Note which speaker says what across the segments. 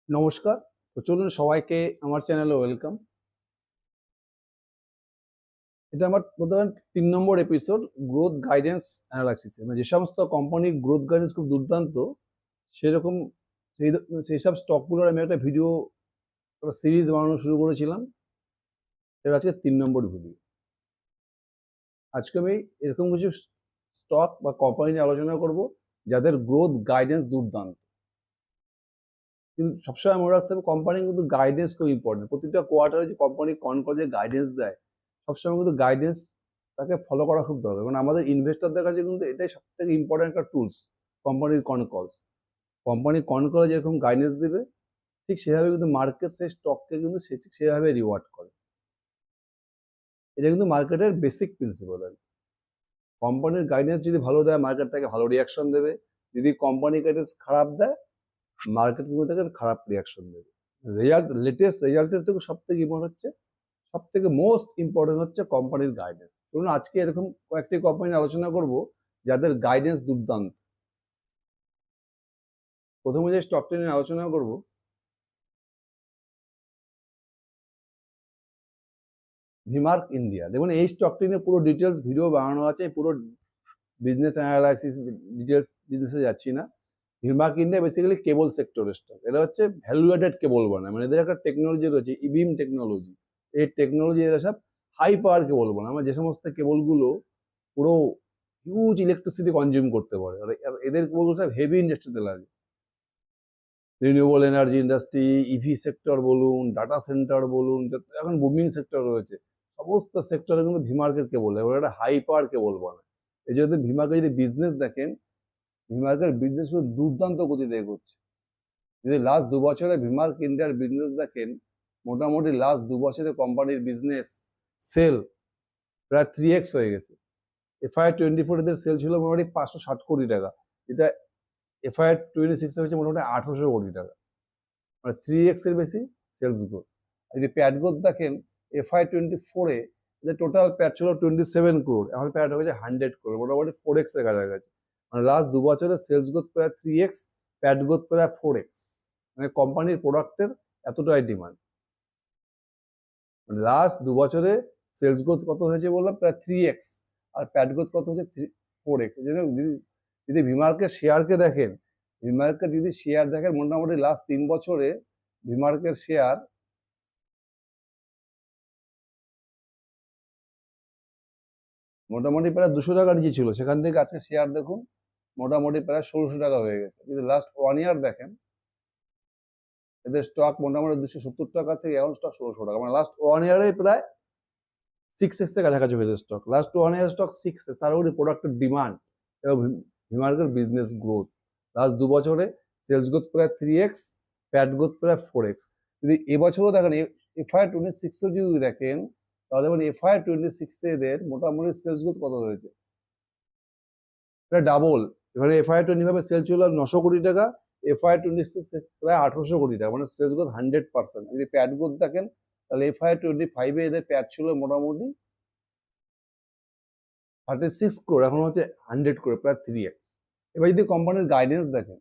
Speaker 1: নমস্কার। তো চলুন সবাইকে আমার চ্যানেলে ওয়েলকাম। এটা আমার বোধহয় ৩ নম্বর এপিসোড গ্রোথ গাইডেন্স অ্যানালাইসিস। মানে যে সমস্ত কোম্পানির গ্রোথ গাইডেন্স খুব দুর্দান্ত, সেরকম সেই সেইসব স্টকগুলোর আমি একটা ভিডিও সিরিজ বানানো শুরু করেছিলাম। এটা আজকে ৩ নম্বর ভিডিও। আজকে আমি এরকম কিছু স্টক বা কোম্পানি নিয়ে আলোচনা করব যাদের গ্রোথ গাইডেন্স দুর্দান্ত। কিন্তু সবসময় মনে রাখতে হবে কোম্পানি কিন্তু গাইডেন্স খুব ইম্পর্টেন্ট। প্রতিটা কোয়ার্টারে যে কোম্পানি যে গাইডেন্স দেয়, সবসময় কিন্তু গাইডেন্স তাকে ফলো করা খুব দরকার। কারণ আমাদের ইনভেস্টরদের কাছে কিন্তু এটাই সবথেকে ইম্পর্টেন্ট একটা টুলস, কোম্পানির কলস। কোম্পানি কলে যেরকম গাইডেন্স দেবে, ঠিক সেভাবে কিন্তু মার্কেট সেই স্টককে কিন্তু ঠিক সেভাবে রিওয়ার্ড করে। এটা কিন্তু মার্কেটের বেসিক প্রিন্সিপাল। আর কোম্পানির গাইডেন্স যদি ভালো দেয়, মার্কেট তাকে ভালো রিয়াকশন দেবে। যদি কোম্পানি গাইডেন্স খারাপ দেয়, মার্কেট কিন্তু তাকে খারাপ রিয়াকশন দেবে। লেটেস্ট রেজাল্টের থেকে সব থেকে মোস্ট ইম্পর্টেন্ট হচ্ছে কোম্পানির গাইডেন্স। ধরুন আজকে এরকম কয়েকটি কোম্পানি আলোচনা করব যাদের গাইডেন্স দুর্দান্ত। প্রথমে যে স্টকটি নিয়ে আলোচনা করব, ভিমার্ক ইন্ডিয়া। দেখুন এই স্টকটি নিয়ে পুরো ডিটেলস ভিডিও বানানো আছে, পুরো বিজনেস অ্যানালাইসিস ডিটেলস বিজনেসে যাচ্ছি না। ভিমার্ক ইন্ডিয়া বেসিক্যালি কেবল সেক্টরের স্টক। এটা হচ্ছে ভ্যালু অ্যাডেড কেবল বানায়, মানে এদের একটা টেকনোলজি রয়েছে, ইবিএম টেকনোলজি। এই টেকনোলজি এরা সব হাই পাওয়ার কেবল বানায়। আমার যে সমস্ত কেবলগুলো পুরো হিউজ ইলেকট্রিসিটি কনজিউম করতে পারে, আর এদের কেবলগুলো সব হেভি ইন্ডাস্ট্রিতে লাগে। Renewable energy industry, EV sector বলুন, ডাটা সেন্টার বলুন, যত এখন বুমিং সেক্টর রয়েছে, সমস্ত সেক্টরে কিন্তু ভিমার্কের কেবল, এবার একটা হাই পাওয়ার কেবল বানায়। এই জন্য ভিমার্কের যদি বিজনেস দেখেন, ভিমার্কের বিজনেস খুব দুর্দান্ত গতিতে এগোচ্ছে। যদি লাস্ট 2 বছরে ভিমার্ক ইন্ডিয়ার বিজনেস দেখেন, মোটামুটি লাস্ট 2 বছরে কোম্পানির বিজনেস সেল প্রায় 3x হয়ে গেছে। FY24 এদের সেল ছিল মোটামুটি 560 কোটি টাকা, এটা FY26 হয়েছে মোটামুটি 800 কোটি টাকা, মানে 3x এর বেশি সেলস গ্রোথ। যদি প্যাট গ্রোথ দেখেন, FY24 এ এদের টোটাল প্যাট ছিল 27 crore, এখন প্যাট হয়েছে 100 crore, মোটামুটি 4x এর কাছাকাছি। মানে লাস্ট 2 বছরে সেলস গ্রোথ প্রায় 3x, প্যাট গ্রোথ প্রায় 4x। মানে কোম্পানির প্রোডাক্টের এতটাই ডিমান্ড। লাস্ট 2 বছরে সেলস গ্রোথ কত হয়েছে বললাম, প্রায় 3x, আর প্যাট গ্রোথ কত হচ্ছে 4x। এই জন্য যদি ভিমার্কের শেয়ারকে দেখেন, ভিমার্কের যদি শেয়ার দেখেন, মোটামুটি লাস্ট 3 বছরে ভিমার্কের শেয়ার মোটামুটি প্রায় 200 টাকা নিচে ছিল, সেখান থেকে আজকে শেয়ার দেখুন মোটামুটি প্রায় 1600 টাকা হয়ে গেছে। যদি লাস্ট 1 ইয়ার দেখেন, এদের স্টক মোটামুটি 270 টাকা থেকে এখন স্টক 1600 টাকা, মানে লাস্ট 1 ইয়ারে প্রায় 6x এর কাছাকাছি হয়েছে স্টক। লাস্ট 1 ইয়ার স্টক 6x, তার উপরে প্রোডাক্টের ডিমান্ড এবং ভিমার্কের বিজনেস গ্রোথ। লাস্ট 2 বছরে সেলস গ্রোথ প্রায় 3x, প্যাট গ্রোথ প্রায় 4x। যদি এবছরও দেখেন, FY26 যদি দেখেন, তাহলে মানে FY26 এদের মোটামুটি সেলস গ্রোথ কত হয়েছে, প্রায় ডাবল। এখানে FY25 সেল ছিল 900 কোটি টাকা, FY26 প্রায় 800 কোটি টাকা, মানে সেলস গ্রোথ 100%। যদি প্যাট গ্রোথ দেখেন, তাহলে FY25 এদের প্যাট ছিল মোটামুটি 36 crore, এখন হচ্ছে 100 crore, প্রায় 3x। এবার যদি কোম্পানির গাইডেন্স দেখেন,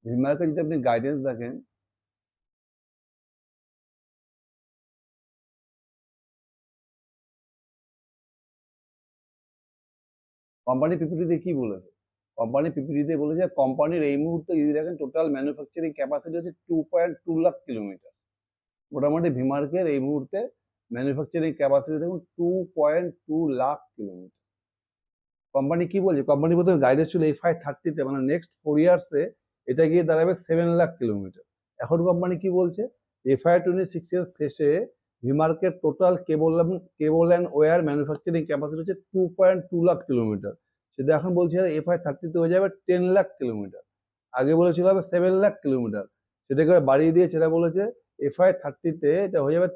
Speaker 1: ভিমার্কের যদি আপনি গাইডেন্স দেখেন, কোম্পানি পিপিটিতে কি বলেছে, কোম্পানি পিপিটিতে বলেছে কোম্পানির এই মুহূর্তে যদি দেখেন টোটাল ম্যানুফ্যাকচারিং ক্যাপাসিটি হচ্ছে 2.2 লাখ কিলোমিটার। মোটামুটি ভিমার্কের এই মুহূর্তে ম্যানুফ্যাকচারিং ক্যাপাসিটি দেখুন 2.2 লাখ কিলোমিটার। কোম্পানি কি বলছে, কোম্পানি প্রথমে গাইডেন্স ছিল FY30-তে, মানে নেক্সট 4 ইয়ার্সে এটা গিয়ে দাঁড়াবে 7 লাখ কিলোমিটার। এখন কোম্পানি কি বলছে, FY26 এর শেষে ভিমার্কের total cable and wire manufacturing capacity হচ্ছে 2.2 লাখ কিলোমিটার। সেটা এখন বলছে FY30-তে হয়ে যাবে 10 লাখ কিলোমিটার। আগে বলেছিল হবে 7 লাখ কিলোমিটার, সেটাকে বাড়িয়ে দিয়েছে, এটা বলেছে FY30-তে এটা হয়ে যাবে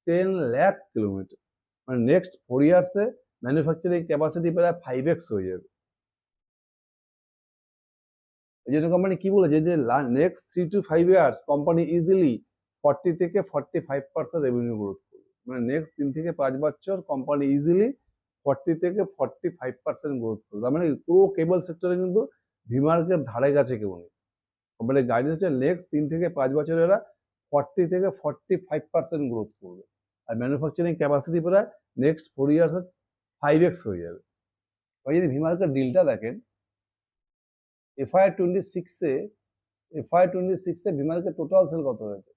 Speaker 1: 10 লাখ কিলোমিটার। মানে নেক্সট 4 ইয়ার্সে ম্যানুফ্যাকচারিং ক্যাপাসিটি প্রায় 5x হয়ে যাবে। এই জন্য কোম্পানি কি বলেছে যে next 3 to 5 years company easily 40 থেকে 45% রেভিনিউ গ্রোথ করবে। মানে নেক্সট 3 থেকে 5 বছর কোম্পানি ইজিলি 40 থেকে 45% গ্রোথ করবে। তার মানে পুরো কেবল সেক্টরে কিন্তু ভিমার্কের ধারে কাছে কেউ নেই। কোম্পানির গাইডেন্স হচ্ছে নেক্সট 3 থেকে 5 বছরে এরা 40 থেকে 45% গ্রোথ করবে, আর ম্যানুফ্যাকচারিং ক্যাপাসিটি প্রায় নেক্সট 4 ইয়ার্সে 5x হয়ে যাবে। এবার যদি ভিমার্কের ডিলটা দেখেন, FY26-এ ভিমার্কের টোটাল সেল কত হয়েছে?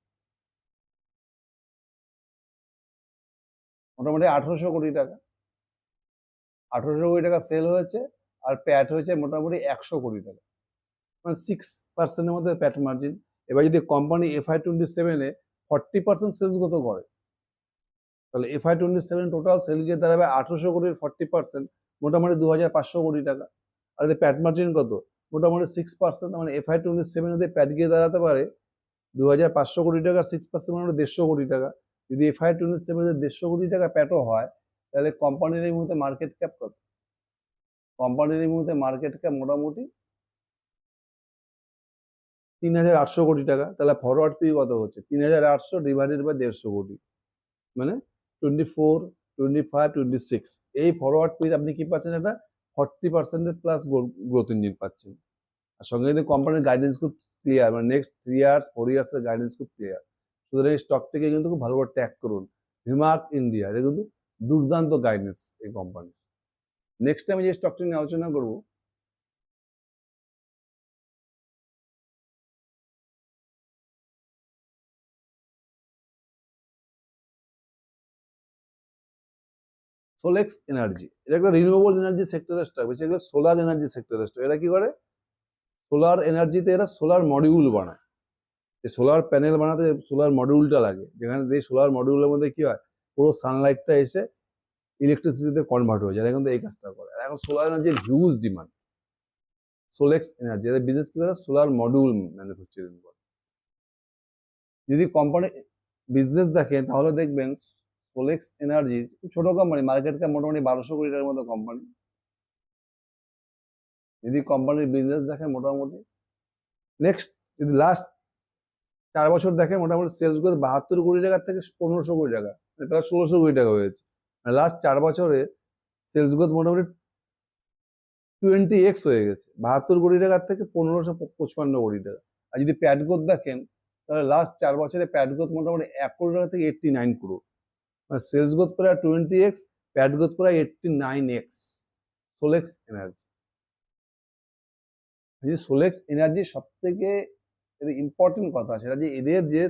Speaker 1: মোটামুটি 1800 কোটি টাকা। 1800 কোটি টাকা সেল হয়েছে, আর প্যাট হয়েছে মোটামুটি 100 কোটি টাকা, মানে 6%-এর মধ্যে প্যাট মার্জিন। এবার যদি কোম্পানি FY27-এ 40% সেলস গ্রোথ করে, তাহলে FY27 টোটাল সেল গিয়ে দাঁড়াবে 1800 কোটির 40%, মোটামুটি 2500 কোটি টাকা। আর এদের প্যাট মার্জিন কত? মোটামুটি 6%, মানে FY27 যদি প্যাট গিয়ে দাঁড়াতে পারে 2500 কোটি টাকা, 6% মানে 150 কোটি টাকা। যদি FY27 150 কোটি টাকা প্যাটও হয়, তাহলে কোম্পানির এই মুহূর্তে মার্কেট ক্যাপ কত? কোম্পানির এই মুহূর্তে মার্কেট ক্যাপ মোটামুটি 3800 কোটি টাকা। তাহলে ফরওয়ার্ড পি কত হচ্ছে? 3800 ডিভাইডেড বাই 150 কোটি, মানে 24, 25, 26। এই ফরওয়ার্ড পি আপনি কি পাচ্ছেন? একটা 40% প্লাস গ্রোথ ইঞ্জিন পাচ্ছেন। আর সঙ্গে কিন্তু কোম্পানির গাইডেন্স খুব ক্লিয়ার, মানে নেক্সট 3 ইয়ার্স 4 ইয়ার্সের গাইডেন্স খুব ক্লিয়ার। সুতরাং এই স্টকটিকে কিন্তু খুব ভালোভাবে ট্যাগ করুন। ভিমার্ক ইন্ডিয়া, এটা কিন্তু দুর্দান্ত গাইডেন্স এই কোম্পানি। নেক্সট আমি যে স্টকটি নিয়ে আলোচনা করবো, সোলেক্স এনার্জি। এটা একটা রিনিউয়েবল এনার্জি সেক্টরের স্টক, বেসিক্যালি সোলার এনার্জি সেক্টরের স্টক। এরা কি করে? সোলার এনার্জিতে এরা সোলার মডিউল বানায়। এই সোলার প্যানেল বানাতে সোলার মডিউলটা লাগে, যেখানে এই সোলার মডিউলের মধ্যে কি হয়, পুরো সানলাইটটা এসে ইলেকট্রিসিটিতে কনভার্ট হয়ে যায়। এরা কিন্তু এই কাজটা করে। আর এখন সোলার এনার্জির হিউজ ডিমান্ড। সোলেক্স এনার্জি এদের বিজনেস কি করে? সোলার মডিউল ম্যানুফ্যাকচারিং করে। যদি কোম্পানি বিজনেস দেখেন, তাহলে দেখবেন সোলেক্স এনার্জি ছোট কোম্পানি, মার্কেট ক্যাপ মোটামুটি 1200 কোটি টাকার মতো কোম্পানি। যদি কোম্পানির বিজনেস দেখেন মোটামুটি নেক্সট, যদি লাস্ট 4 বছর দেখেন, মোটামুটি সেলস গ্রোথ 72 কোটি টাকার থেকে 1500 কোটি টাকা, প্রায় 1600 কোটি টাকা হয়েছে। লাস্ট 4 বছরে সেলস গ্রোথ মোটামুটি 20x হয়ে গেছে, 72 কোটি টাকার থেকে 1555 কোটি টাকা। আর যদি প্যাট গ্রোথ দেখেন, তাহলে লাস্ট 4 বছরে প্যাট গ্রোথ মোটামুটি 1 কোটি টাকা থেকে 89 crore, মানে সেলস গ্রোথ প্রায় 20x, প্যাট গ্রোথ প্রায় 89x। Solex energy, Solex energy সব থেকে ইম্পর্টেন্ট কথা সেটা যে এদের যে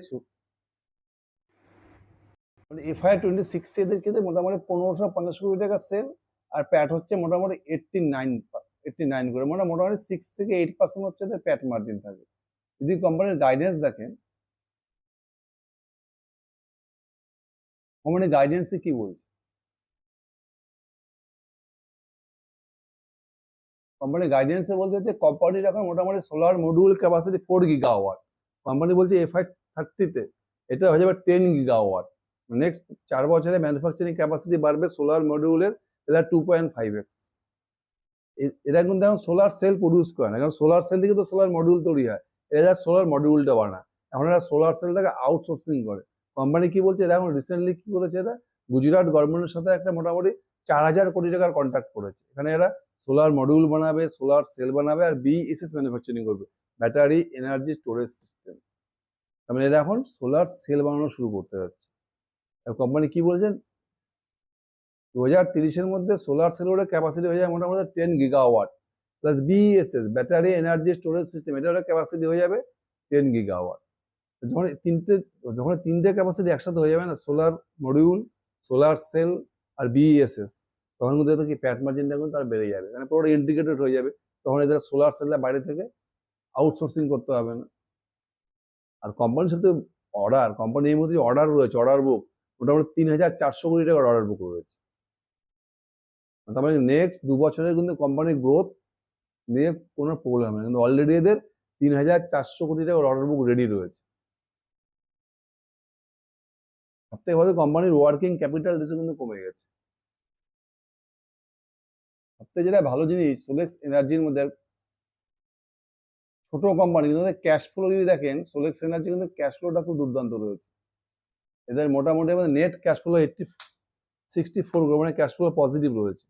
Speaker 1: মানে FY26 এদের কিন্তু মোটামুটি 1550 কোটি টাকা সেল, আর প্যাট হচ্ছে মোটামুটি 89 করে, মানে মোটামুটি 6 থেকে 8% হচ্ছে এদের প্যাট মার্জিন থাকে। যদি কোম্পানির গাইডেন্স দেখেন, কোম্পানির গাইডেন্সে কি বলছে? কোম্পানি গাইডেন্সে বলতে হচ্ছে কোম্পানির এখন মোটামুটি solar module capacity 4 gigawatt. Company বলছে FY30-তে এটা হয়ে যাবে 10 গিগাওয়াট। নেক্সট 4 বছরে ম্যানুফ্যাকচারিং ক্যাপাসিটি বাড়বে সোলার মডিউলের, এটা 2.5x। এরা কিন্তু এখন সোলার সেল প্রডিউস করে না, কারণ সোলার সেল থেকে তো সোলার মডিউল তৈরি হয়। এরা সোলার মডিউলটা বানায়। এখন এরা সোলার সেলটাকে আউটসোর্সিং করে। কোম্পানি কি বলছে? এরা এখন রিসেন্টলি কি করেছে, এরা গুজরাট গভর্নমেন্টের সাথে একটা মোটামুটি 4000 কোটি টাকার কন্ট্রাক্ট করেছে। এখানে এরা সোলার মডিউল বানাবে, সোলার সেল বানাবে, আর BESS ম্যানুফ্যাকচারিং করবে, ব্যাটারি এনার্জি স্টোরেজ সিস্টেম। তার মানে এরা এখন সোলার সেল বানানো শুরু করতে যাচ্ছে। কোম্পানি কি বলছেন? 2030-এর মধ্যে সোলার সেলের ক্যাপাসিটি হয়ে যায় মোটামুটি 10 gigawatt, plus BESS battery energy storage system, এটার ক্যাপাসিটি হয়ে যাবে 10 গিগাওয়াট। যখন তিনটে ক্যাপাসিটি একসাথে হয়ে যাবে না, সোলার মডিউল, সোলার সেল আর BESS, তখন কিন্তু এদের কি প্যাট মার্জিনটা কিন্তু তার বেড়ে যাবে, মানে পুরো ইন্টিগ্রেটেড হয়ে যাবে। তখন এদের সোলার সেলটা বাইরে থেকে আউটসোর্সিং করতে হবে না। আর কোম্পানির সাথে কোম্পানি এই মধ্যে অর্ডার রয়েছে, অর্ডার বুক মোটামুটি 3400 কোটি টাকার অর্ডার বুক রয়েছে। তার মানে নেক্সট 2 বছরের কিন্তু কোম্পানির গ্রোথ নিয়ে কোনো প্রবলেম নেই, কিন্তু অলরেডি এদের 3400 কোটি টাকার অর্ডার বুক রেডি রয়েছে। সবথেকে ভালো, কোম্পানির ওয়ার্কিং ক্যাপিটাল রেশিও কিন্তু কমে গেছে। সবথেকে যেটা ভালো জিনিস সোলেক্স এনার্জির মধ্যে, ছোট কোম্পানি কিন্তু ক্যাশ ফ্লো যদি দেখেন, সোলেক্স এনার্জি কিন্তু ক্যাশ ফ্লোটা খুব দুর্দান্ত রয়েছে। এদের মোটামুটি নেট ক্যাশ ফ্লো 64 crore, মানে ক্যাশ ফ্লো পজিটিভ রয়েছে।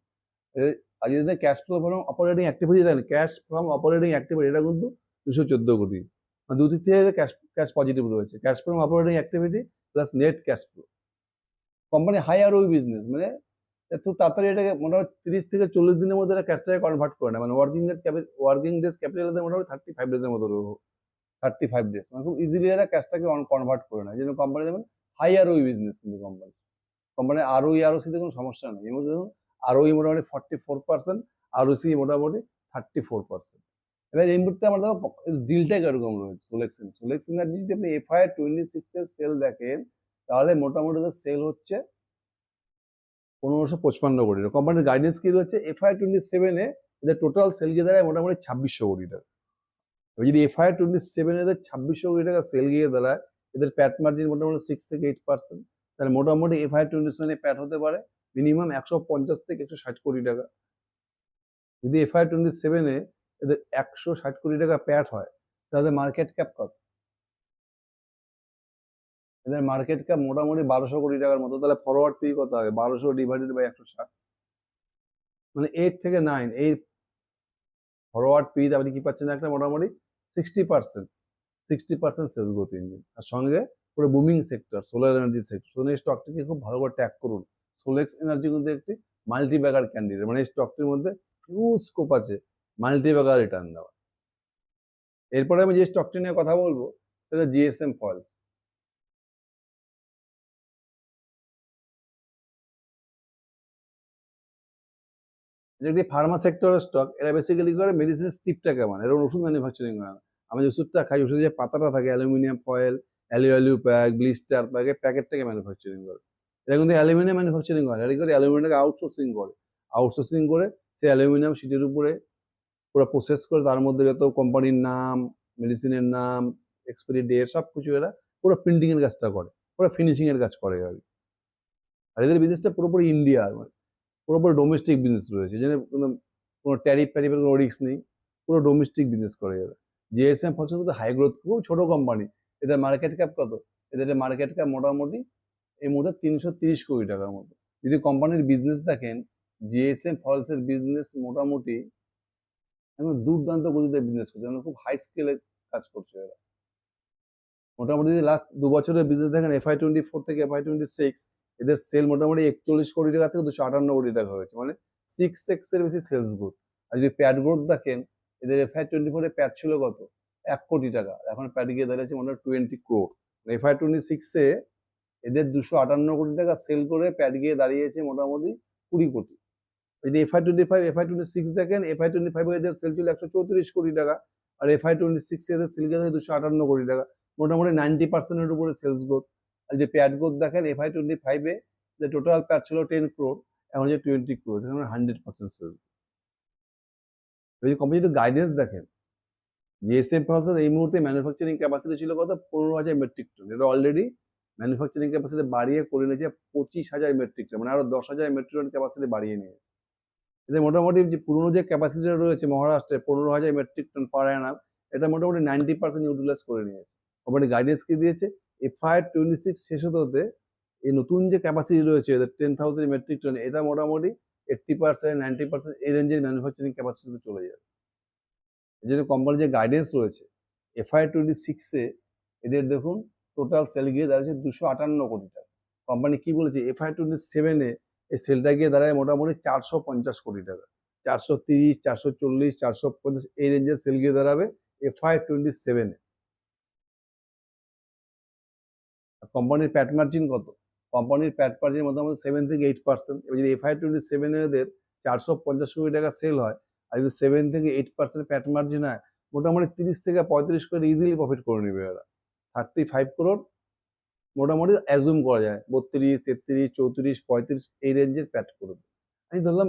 Speaker 1: আর যদি cash flow from operating activity দেখেন, ক্যাশ ফ্রম অপারেটিং অ্যাক্টিভিটি এটা কিন্তু 214 কোটি। মানে দুদিক থেকে ক্যাশ ক্যাশ পজিটিভ রয়েছে, cash from operating activity plus net cash flow. Company high ROE business, মানে খুব তাড়াতাড়ি এটাকে মোটামুটি 30 থেকে 40 দিনের মধ্যে এটা ক্যাশটাকে কনভার্ট করে না, মানে ওয়ার্কিং ডেজ ক্যাপিটাল মোটামুটি 35 ডেজের মতো 35 ডেজ, মানে খুব ইজিলি এরা ক্যাশটাকে কনভার্ট করে না। এই জন্য কোম্পানি যেমন হাই আরওই বিজনেস, কিন্তু কোম্পানির আরওই আরওসিতে কোনো সমস্যা নেই। এর মধ্যে দেখুন আরওই মোটামুটি 44%, আরওসি মোটামুটি 34%। এবার এই মুহূর্তে আমরা দেখো ডিলটা কিরকম রয়েছে। সোলেক্স এনার্জি যদি আপনি FY 26 এর সেল দেখেন, তাহলে মোটামুটি সেল হচ্ছে 1555 কোটি টাকা। কোম্পানির গাইডেন্স কি রয়েছে, FY 27 এ এদের টোটাল সেল গিয়ে দাঁড়ায় মোটামুটি 2600 কোটি টাকা। এবার যদি FY 27 এদের 2600 কোটি টাকা সেল গিয়ে দাঁড়ায়, এদের প্যাট মার্জিন মোটামুটি 6 থেকে 8%, তাহলে মোটামুটি FY 27 এ প্যাট হতে পারে মিনিমাম 150 থেকে 160 কোটি টাকা। যদি FY 27 এ এদের 160 কোটি টাকা প্যাট হয়, তাহলে মার্কেট ক্যাপ কত? এদের মার্কেট ক্যাপ মোটামুটি 1200 কোটি টাকার মতো। তাহলে ফরওয়ার্ড পি কত হবে? 1200 ডিভাইডেড বাই 160, মানে 8 থেকে 9। এই ফরওয়ার্ড পি আপনি কি পাচ্ছেন, একটা মোটামুটি 60% সেলস গ্রোথ ইঞ্জিন, আর সঙ্গে পুরো booming sector solar energy sector. সুতরাং এই স্টকটিকে খুব ভালো করে ট্যাগ করুন। সোলেক্স এনার্জি কিন্তু একটি মাল্টি ব্যাগার ক্যান্ডিডেট, মানে এই স্টকটির মধ্যে হিউজ স্কোপ আছে মাল্টি ব্যাগার রিটার্ন দেওয়া। এরপরে আমি যে স্টকটি নিয়ে কথা বলবো সেটা জিএসএম ফয়েলস। যেটি ফার্মা সেক্টরের স্টক, এরা বেসিক্যালি করে মেডিসিনের স্ট্রিপটাকে, মানে এরা ওষুধ ম্যানুফ্যাকচারিং করে না। আমি যে ওষুধটা খাই, ওষুধের যে পাতাটা থাকে aluminium foil, alu pack, blister প্যাকে প্যাকেটটাকে ম্যানুফ্যাকচারিং করে। এরা কিন্তু অ্যালুমিনিয়াম ম্যানুফ্যাকচারিং করে, এরা করে অ্যালুমিনিয়ামটাকে আউটসোর্সিং করে সেই অ্যালুমিনিয়াম শিটের উপরে পুরো প্রসেস করে তার মধ্যে যত কোম্পানির নাম, মেডিসিনের নাম, এক্সপায়ারি ডেট সব কিছু এরা পুরো প্রিন্টিং এর কাজটা করে, পুরো ফিনিশিং এর কাজ করে আর কি। আর এদের বিজনেসটা পুরোপুরি ইন্ডিয়ার, মানে পুরোপুরি ডোমেস্টিক বিজনেস রয়েছে, যেখানে কোনো ট্যারিফের কোনো রিস্ক নেই, পুরো ডোমেস্টিক বিজনেস করে এরা। জিএসএম ফলস তো হাই গ্রোথ, খুব ছোট কোম্পানি। এদের মার্কেট ক্যাপ কত? এদের মার্কেট ক্যাপ মোটামুটি এই মুহূর্তে 330 কোটি টাকার মতো। যদি কোম্পানির বিজনেস দেখেন, জিএসএম ফলসের বিজনেস মোটামুটি এখন দুর্দান্ত গতিতে বিজনেস করছে, মানে খুব হাই স্কেলে কাজ করছে এরা। মোটামুটি লাস্ট 2 বছরের বিজনেস দেখেন, FY 24 থেকে FY 26 এদের সেল মোটামুটি 41 কোটি টাকা থেকে 258 কোটি টাকা হয়েছে, মানে 6x এর বেশি সেলস গ্রোথ। আর যদি প্যাট গ্রোথ দেখেন, এদের FY 24 এ প্যাট ছিল কত? 1 কোটি টাকা, এখন প্যাট গিয়ে দাঁড়িয়েছে মোটামুটি 20 ক্রোর। FY 26 এ এদের 258 কোটি টাকা সেল করে প্যাট গিয়ে দাঁড়িয়েছে মোটামুটি 20 কোটি। যদি FY 26 দেখেন, FY 25 এ এদের সেল ছিল 134 কোটি টাকা, আর FY 26 এ এদের সেল গেছে 258 কোটি টাকা, মোটামুটি 90% এর উপরে সেলস গ্রোথ। আর যে প্যাট গ্রোথ দেখেন, FY 25 এ যে টোটাল প্যাট ছিল 10 ক্রোর, এখন হচ্ছে 20 ক্রোর, এখানে 100% সেলস। যদি কোম্পানি যদি গাইডেন্স দেখেন, জিএসএম ফলসের এই মুহূর্তে ম্যানুফ্যাকচারিং ক্যাপাসিটি ছিল কত? 15,000 মেট্রিক টন। এটা অলরেডি ম্যানুফ্যাকচারিং ক্যাপাসিটি বাড়িয়ে করে নিয়েছে 25,000 মেট্রিক টন, মানে আরো 10,000 মেট্রিক টন ক্যাপাসিটি বাড়িয়ে নিয়েছে। এদের মোটামুটি যে পুরনো যে ক্যাপাসিটিটা রয়েছে মহারাষ্ট্রে 15,000 মেট্রিক টন পার অ্যানাম, এটা মোটামুটি 90% ইউটিলাইজ করে নিয়েছে। কোম্পানি গাইডেন্স কি দিয়েছে, FY 26 শেষ হতে হতে এই নতুন যে ক্যাপাসিটি রয়েছে এদের 10,000 মেট্রিক টন, এটা মোটামুটি 80% 90% এই রেঞ্জের ম্যানুফ্যাকচারিং ক্যাপাসিটিতে চলে যাবে। এই জন্য কোম্পানির যে গাইডেন্স রয়েছে, FY 26 এ এদের দেখুন টোটাল সেল গিয়ে দাঁড়িয়েছে 258 কোটি টাকা। কোম্পানি কি বলেছে, FY 27 এ এই সেলটা গিয়ে দাঁড়ায় মোটামুটি 450 কোটি টাকা। 430, 440, 450 এই রেঞ্জের সেল গিয়ে দাঁড়াবে FY 27 এ। কোম্পানির প্যাট মার্জিন কত? কোম্পানির প্যাট মার্জিন মোটামুটি 7 থেকে 8%। এবার যদি FY 27 এ এদের 450 কোটি টাকা সেল হয়, আর যদি 7 থেকে 8% প্যাট মার্জিন হয়, মোটামুটি 30 থেকে 35 করে ইজিলি প্রফিট করে নেবে এরা। 35 ক্রোর মোটামুটি অ্যাজুম করা যায়, 32, 33, 34, 35 এই রেঞ্জের প্যাট করবে। আমি ধরলাম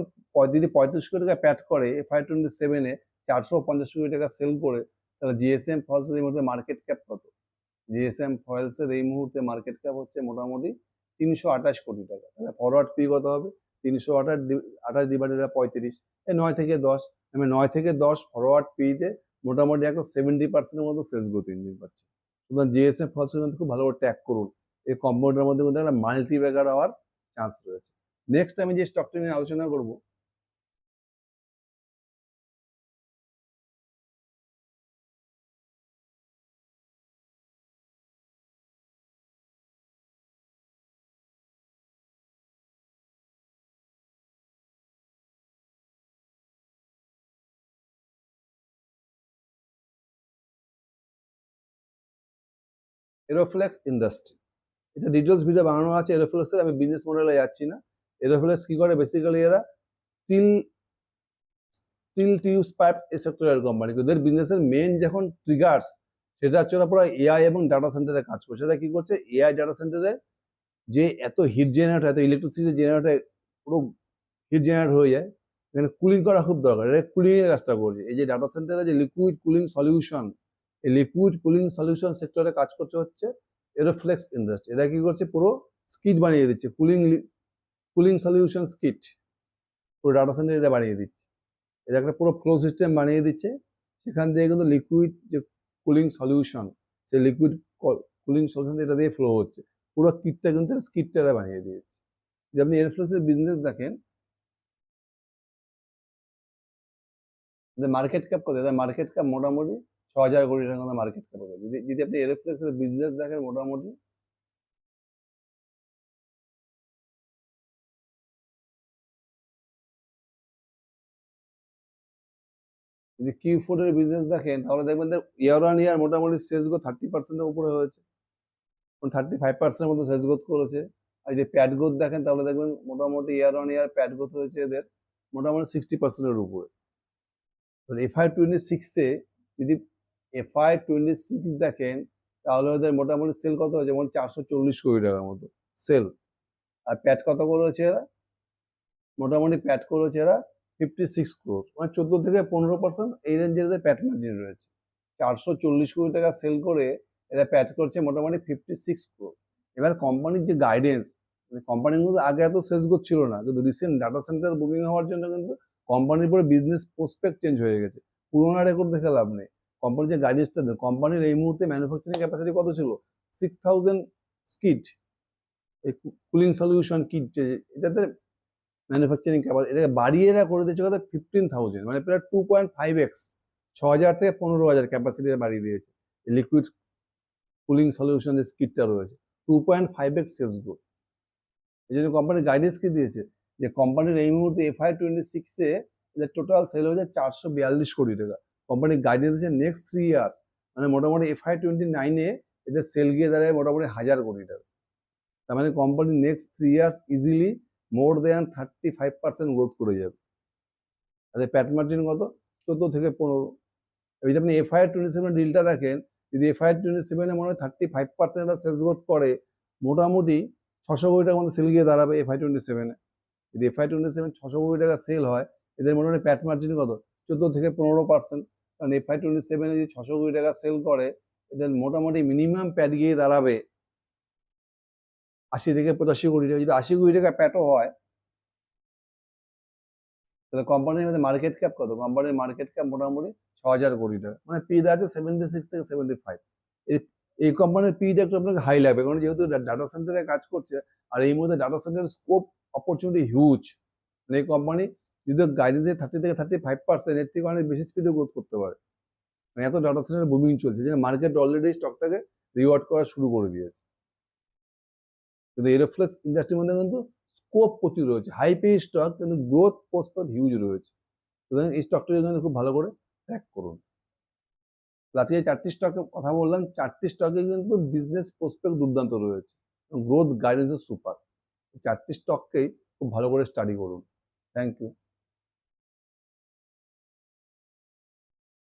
Speaker 1: যদি 35 কোটি টাকা প্যাট করে FY 27 এ 450 কোটি টাকা সেল করে, তাহলে জিএসএম ফলসের এই মুহূর্তে মার্কেট ক্যাপ কত? জিএসএম ফয়েলসের এই মুহূর্তে মার্কেট ক্যাপ হচ্ছে মোটামুটি 328 কোটি টাকা। তাহলে ফরওয়ার্ড পি কত হবে? 328 ডিভাইডেড বাই 35, এই 9 থেকে 10। আমি 9 থেকে 10 ফরওয়ার্ড পিতে মোটামুটি একটা 70% এর মতো সেলস গ্রোথ ইঞ্জিন পাচ্ছি। সুতরাং জিএসএম ফলসের কিন্তু খুব ভালো করে ট্যাগ করুন। এই কম্পাউন্ডের মধ্যে কিন্তু একটা মাল্টি ব্যাগার হওয়ার চান্স রয়েছে। নেক্সট আমি যে স্টকটি নিয়ে আলোচনা করব এরোফ্লেক্স ইন্ডাস্ট্রি, এটা ডিটেলস ভিডিও বানানো আছে এরোফ্লেক্সের, আমি বিজনেস মডেলে যাচ্ছি না। এরোফ্লেক্স কি করে, বেসিক্যালি এরা স্টিল স্টিল টিউবস পাইপ এই সেক্টরের কোম্পানি। ওদের বিজনেসের মেন যখন ট্রিগার্স সেটা হচ্ছে ওরা পুরো এআই এবং ডাটা সেন্টারে কাজ করছে। সেটা কি করছে, এআই ডাটা সেন্টারে যে এত হিট জেনারেট হয়, এত ইলেকট্রিসিটি জেনারেট হয়, পুরো হিট জেনারেট হয়ে যায়, এখানে কুলিং করা খুব দরকার। এটা কুলিং এর কাজটা করছে। এই যে ডাটা সেন্টারে যে লিকুইড কুলিং সলিউশন, এই লিকুইড কুলিং সলিউশন সেক্টরে কাজ করছে হচ্ছে এরোফ্লেক্স ইন্ডাস্ট্রি। এটা কি করছে, পুরো স্কিট বানিয়ে দিচ্ছে, কুলিং সলিউশন স্কিট পুরো ডাটা সেন্টারে এটা বানিয়ে দিচ্ছে। এটা একটা পুরো ফ্লো সিস্টেম বানিয়ে দিচ্ছে, সেখান থেকে কিন্তু লিকুইড যে কুলিং সলিউশন, সেই লিকুইড কুলিং সলিউশন এটা দিয়ে ফ্লো হচ্ছে, পুরো কিটটা কিন্তু স্কিটটা বানিয়ে দিয়েছে। যে আপনি এরোফ্লেক্সের বিজনেস দেখেন, মার্কেট ক্যাপ কত, মার্কেট ক্যাপ মোটামুটি 6,000 কোটি টাকার মতো মার্কেট ক্যাপ হবে। যদি আপনি এরোফ্লেক্সের বিজনেস দেখেন, মোটামুটি যদি Q4 এর বিজনেস দেখেন, তাহলে দেখবেন ইয়ার অন ইয়ার মোটামুটি সেলস গ্রোথ 30%-এর উপরে হয়েছে, 35% মতো সেলস গ্রোথ করেছে। আর যদি প্যাট গ্রোথ দেখেন, তাহলে দেখবেন মোটামুটি year on year Pat growth হয়েছে এদের মোটামুটি 60%-এর উপরে। FY26-এ যদি FY26 দেখেন, তাহলে ওদের মোটামুটি সেল কত হয়েছে, যেমন 440 কোটি টাকার মতো সেল। আর প্যাট কত করেছে এরা, মোটামুটি প্যাট করেছে এরা 56 ক্রোর, মানে 14 থেকে 15% এই রেঞ্জের এদের প্যাট মার্জিন রয়েছে। 440 কোটি টাকা সেল করে এরা প্যাট করছে মোটামুটি 56 ক্রোর। এবার কোম্পানির যে গাইডেন্স, কোম্পানির মধ্যে আগে এত সেলস গ্রোথ ছিল না, কিন্তু রিসেন্ট ডাটা সেন্টার বুমিং হওয়ার জন্য কিন্তু কোম্পানির পরে বিজনেস প্রসপেক্ট চেঞ্জ হয়ে গেছে। পুরোনো রেকর্ড দেখে লাভ নেই, কোম্পানির যে গাইডেন্সটা দেয়, কোম্পানির এই মুহূর্তে ম্যানুফ্যাকচারিং ক্যাপাসিটি কত ছিল, 6000 স্কিট, এই কুলিং সলিউশন কিট এটাতে ম্যানুফ্যাকচারিং ক্যাপাসিটি, এটাকে বাড়িয়ে এরা করে দিয়েছে কত, 15,000, মানে প্রায় 2.5x, 6,000 থেকে 15,000 ক্যাপাসিটি বাড়িয়ে দিয়েছে লিকুইড কুলিং সলিউশন যে স্কিটটা রয়েছে, 2.5x সেলস গ্রোথ। এই জন্য কোম্পানির গাইডেন্স কি দিয়েছে, যে কোম্পানির এই মুহূর্তে FY26-এ এদের টোটাল সেল হয়েছে 442 কোটি টাকা। কোম্পানির গাইডেন্স দিয়েছে নেক্সট 3 ইয়ার্স, মানে মোটামুটি FY29-এ এদের সেল গিয়ে দাঁড়ায় মোটামুটি 1,000 কোটি টাকা। তার মানে কোম্পানি নেক্সট 3 ইয়ার্স ইজিলি মোর দেন 35% গ্রোথ করে যাবে। তাদের প্যাট মার্জিন কত, 14 থেকে 15। যদি আপনি FY27 ডিলটা দেখেন, যদি FY27-এ মনে হয় 35% সেলস গ্রোথ করে, মোটামুটি 600 কোটি টাকার মধ্যে সেল গিয়ে দাঁড়াবে FY27-এ। যদি FY27 600 কোটি টাকা সেল হয়, এদের মোটামুটি প্যাট মার্জিন কত, 14 থেকে 15%। কারণ FY27-এ যদি 600 কোটি টাকা সেল করে, এদের মোটামুটি মিনিমাম প্যাট গিয়ে দাঁড়াবে 80 থেকে 85 কোটি টাকা। যদি 80 কোটি টাকা প্যাটও হয়, তাহলে কোম্পানির মধ্যে মার্কেট ক্যাপ কত, কোম্পানির মার্কেট ক্যাপ মোটামুটি 6,000 কোটি টাকা, মানে পি আছে 76 থেকে 75। এই কোম্পানির পিটা একটু আপনাকে হাই লাগবে, কারণ যেহেতু ডাটা সেন্টারে কাজ করছে, আর এই মুহূর্তে ডাটা সেন্টারের স্কোপ অপরচুনিটি হিউজ। মানে এই কোম্পানি যদি গাইডেন্সে 30 থেকে 35%, এর থেকে অনেক বেশি স্পিডে গ্রোথ করতে পারে। মানে এত ডাটা সেন্টার বুমিং চলছে যে মার্কেট অলরেডি স্টকটাকে রিওয়ার্ড করা শুরু করে দিয়েছে। কিন্তু এরোফ্লেক্স ইন্ডাস্ট্রির মধ্যে কিন্তু স্কোপ প্রচুর রয়েছে, হাই পে স্টক, কিন্তু গ্রোথ প্রসপেক্ট হিউজ রয়েছে। সুতরাং এই স্টকটাকে কিন্তু খুব ভালো করে ট্র্যাক করুন। আজকে এই 4টি স্টকের কথা বললাম, 4টি স্টকে কিন্তু বিজনেস প্রসপেক্ট দুর্দান্ত রয়েছে, গ্রোথ গাইডেন্স সুপার। 4টি স্টককেই খুব ভালো করে স্টাডি করুন। Thank you.